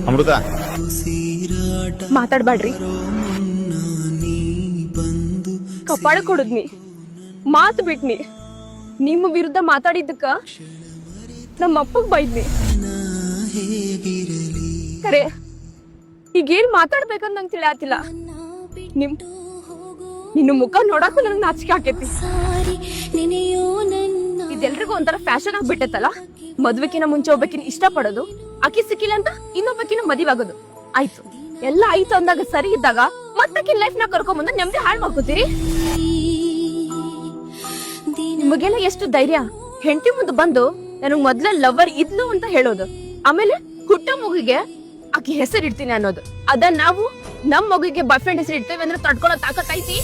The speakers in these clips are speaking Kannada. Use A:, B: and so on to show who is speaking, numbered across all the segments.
A: ಅಮೃತ
B: ಮಾತಾಡ್ಬೇಡ್ರಿ. ಕಪಾಳ ಕೊಡುದ್ನಿ, ಮಾತು ಬಿಟ್ನಿ. ನಿಮ್ಮ ವಿರುದ್ಧ ಮಾತಾಡಿದ್ದಕ್ಕ ನಮ್ಮ ಅಪ್ಪಗ್ ಬೈದ್ನಿ. ಕರೆ ಈಗೇನ್ ಮಾತಾಡ್ಬೇಕಂತ ನಂಗೆ ತಿಳಿಯಾತಿಲ್ಲ. ನಿನ್ನ ಮುಖ ನೋಡಕ್ಕೂ ನನಗೆ ನಾಚಿಕೆ ಆಕೇತಿ. ಇದೆಲ್ರಿಗೂ ಒಂಥರ ಫ್ಯಾಷನ್ ಆಗ್ಬಿಟ್ಟೈತಲ್ಲ. ಮದ್ವೆಕಿನ ಮುಂಚೆ ಒಬ್ಬಕಿನ ಇಷ್ಟ ಪಡೋದು, ಅಕ್ಕಿ ಸಿಕ್ಕಿಲ್ಲ ಅಂತ ಇನ್ನೊಬ್ಬಕಿನ ಮದುವೆ ಆಗೋದು. ಆಯ್ತು, ಎಲ್ಲ ಆಯ್ತು ಅಂದಾಗ ಸರಿ ಇದ್ದಾಗ ಮತ್ತಕಿನ ಲೈಫ್ ನ ಕರ್ಕೊಂಡ್ ಬಂದ ನೆಮ್ಮದಿ ಹಾಳು ಮಾಡ್ಕೋತೀರಿ. ನಿಮಗೆಲ್ಲ ಎಷ್ಟು ಧೈರ್ಯ ಹೆಂಡತಿ ಮುಂದೆ ಬಂದು ನನಗ್ ಮೊದ್ಲ ಲವರ್ ಇದ್ಲು ಅಂತ ಹೇಳೋದು, ಆಮೇಲೆ ಹುಟ್ಟ ಮಗುಗೆ ಆಕಿ ಹೆಸರು ಇಡ್ತೀನಿ ಅನ್ನೋದು. ಅದ ನಾವು ನಮ್ ಮಗುಗೆ ಬಾಯ್ ಫ್ರೆಂಡ್ ಹೆಸರು ಇಡ್ತೇವೆ ಅಂದ್ರೆ ತಡ್ಕೊಳ್ಳೋ ತಾಕತ್ ಐತಿ?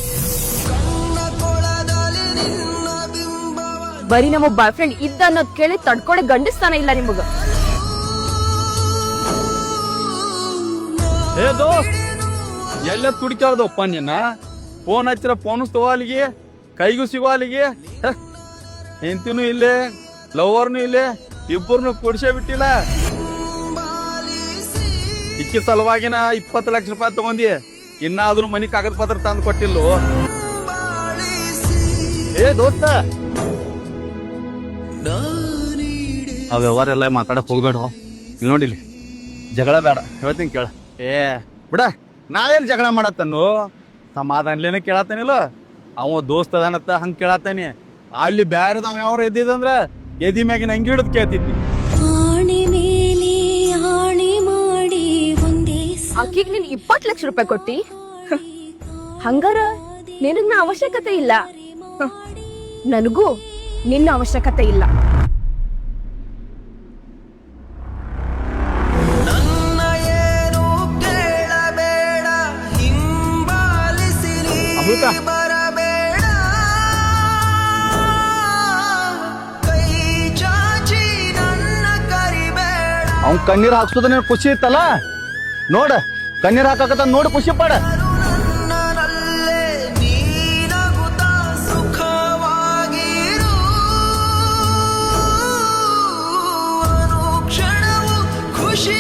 B: ಬರೀ ನಮ್ಮ ಬಾಯ್ ಫ್ರೆಂಡ್ ಇದ್ದ ಅನ್ನೋದ್ ಕೇಳಿ ತಡ್ಕೊಳೆ ಗಂಡಿಸ್ತಾನ ಇಲ್ಲ ನಿಮಗ.
C: ಏ ದೋಸ್ತ್, ಎಲ್ಲ ತುಡಿಕಾರ್ದಪ್ಪ ನೀನ. ಫೋನ್ ಹಚ್ಚಿರ ಫೋನು ತಗೋಲಿಗೆ, ಕೈಗೂ ಸಿಗೋಲಿಗೆ. ಹೆಂಡತಿನೂ ಇಲ್ಲೇ, ಲವರ್ನು ಇಲ್ಲೇ, ಇಬ್ಬರನ್ನು ಕೊಡ್ಸೇ ಬಿಟ್ಟಿಲ್ಲ. ಇಕ್ಕಿ ಸಲುವಾಗಿನ 20 ಲಕ್ಷ ರೂಪಾಯಿ ತಗೊಂಡಿ, ಇನ್ನಾದ್ರೂ ಮನಿ ಕಾಗದ ಪತ್ರ ತಂದು ಕೊಟ್ಟಿಲ್ಲ. ಏ ದೋಸ್ತ, ಆ ವ್ಯವಹಾರ ಎಲ್ಲ ಮಾತಾಡಕ್ ಹೋಗ್ಬೇಡ. ಇಲ್ಲಿ ನೋಡಿಲಿ, ಜಗಳ ಬೇಡ, ಹೇಳ್ತೀನಿ ಕೇಳ. ಏ ಬಿಡ, ನಾವೇನ್ ಜಗಳ ಮಾಡತ್ತನ್ನು, ಸಮಾಧಾನಲೇನೆ ಕೇಳತ್ತಾನಿಲ್ಲ. ಅವ ದೋಸ್ತ ಅದಾನತ್ತ ಹಂಗ ಕೇಳತ್ತಾನಿ. ಅಲ್ಲಿ ಬ್ಯಾರದವ ಯಾವ ಎದ್ದಿದಂದ್ರ ಎದಿ ಮ್ಯಾಗಿನ ಹಂಗಿ ಹಿಡಿದು ಕೇಳ್ತಿದ್ನಿ.
B: ಆಕಿಗ್ ನೀನ್ 20 ಲಕ್ಷ ರೂಪಾಯಿ ಕೊಟ್ಟಿ, ಹಂಗಾರ ನಿನಗ್ ನಾ ಅವಶ್ಯಕತೆ ಇಲ್ಲ. ನನಗೂ ನಿನ್ನ ಅವಶ್ಯಕತೆ ಇಲ್ಲ.
C: ಅಮೃತ, ಅವ್ನ್ ಕಣ್ಣೀರ್ ಹಾಕ್ಸೋದ ನೀನ್ ಖುಷಿ ಇತ್ತಲ್ಲ, ನೋಡ ಕಣ್ಣೀರ್ ಹಾಕಕತ್ತ, ನೋಡಿ ಖುಷಿ ಪಡ.
D: ಖುಷಿ